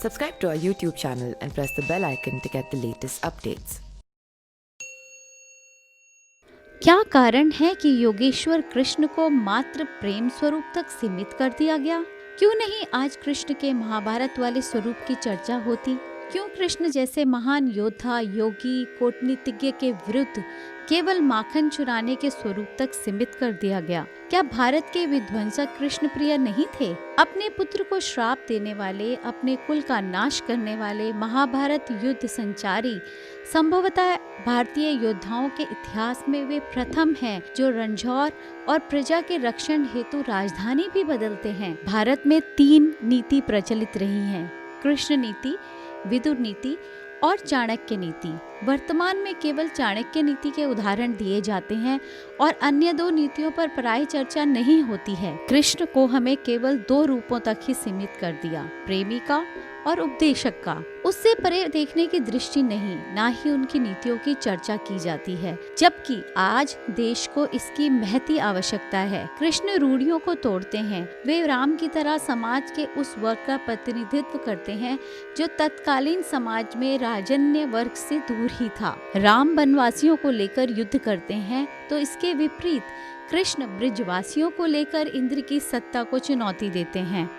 Subscribe to our YouTube channel and press the bell icon to get the latest updates. क्या कारण है कि योगेश्वर कृष्ण को मात्र प्रेम स्वरूप तक सीमित कर दिया गया? क्यों नहीं आज कृष्ण के महाभारत वाले स्वरूप की चर्चा होती? क्यों कृष्ण जैसे महान योद्धा, योगी, कूटनीतिज्ञ के विरुद्ध केवल माखन चुराने के स्वरूप तक सीमित कर दिया गया? क्या भारत के विध्वंसक कृष्ण प्रिय नहीं थे? अपने पुत्र को श्राप देने वाले, अपने कुल का नाश करने वाले महाभारत युद्ध संचारी संभवतः भारतीय योद्धाओं के इतिहास में वे प्रथम हैं जो रणझौर और प्रजा के रक्षण हेतु राजधानी भी बदलते हैं। भारत में 3 नीति प्रचलित रही हैं: कृष्ण नीति, विदुर नीति और चाणक्य नीति। वर्तमान में केवल चाणक्य नीति के उदाहरण दिए जाते हैं और अन्य 2 नीतियों पर प्राय चर्चा नहीं होती है। कृष्ण को हमें केवल 2 रूपों तक ही सीमित कर दिया, प्रेमी का और उपदेशक का। उससे परे देखने की दृष्टि नहीं, ना ही उनकी नीतियों की चर्चा की जाती है, जबकि आज देश को इसकी महती आवश्यकता है। कृष्ण रूढ़ियों को तोड़ते हैं। वे राम की तरह समाज के उस वर्ग का प्रतिनिधित्व करते हैं जो तत्कालीन समाज में राजन्य वर्ग से दूर ही था। राम वनवासियों को लेकर युद्ध करते हैं, तो इसके विपरीत कृष्ण ब्रिजवासियों को लेकर इंद्र की सत्ता को चुनौती देते हैं।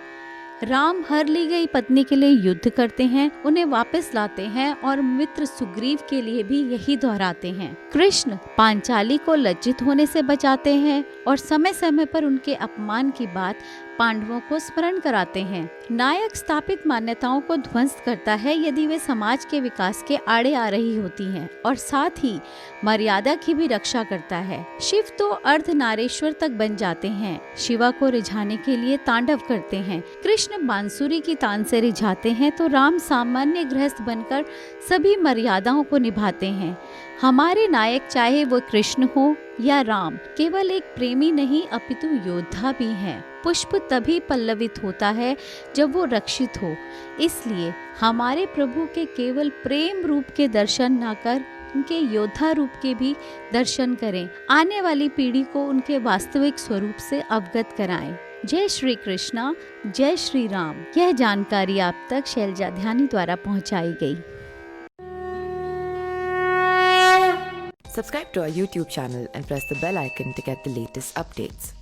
राम हर ली गई पत्नी के लिए युद्ध करते हैं, उन्हें वापस लाते हैं और मित्र सुग्रीव के लिए भी यही दोहराते हैं। कृष्ण पांचाली को लज्जित होने से बचाते हैं और समय समय पर उनके अपमान की बात पांडवों को स्मरण कराते हैं। नायक स्थापित मान्यताओं को ध्वंस करता है यदि वे समाज के विकास के आड़े आ रही होती हैं, और साथ ही मर्यादा की भी रक्षा करता है। शिव तो अर्धनारेश्वर तक बन जाते हैं, शिवा को रिझाने के लिए तांडव करते हैं। कृष्ण बांसुरी की तान से रिझाते हैं, तो राम सामान्य गृहस्थ बनकर सभी मर्यादाओं को निभाते हैं। हमारे नायक, चाहे वो कृष्ण हो या राम, केवल एक प्रेमी नहीं अपितु योद्धा भी हैं। पुष्प तभी पल्लवित होता है जब वो रक्षित हो। इसलिए हमारे प्रभु के केवल प्रेम रूप के दर्शन न कर उनके योद्धा रूप के भी दर्शन करें। आने वाली पीढ़ी को उनके वास्तविक स्वरूप से अवगत कराएं। जय श्री कृष्णा, जय श्री राम। यह जानकारी आप तक शैलजा ध्यानी द्वारा पहुंचाई गई। Subscribe to our YouTube channel and press the bell icon to get the latest updates.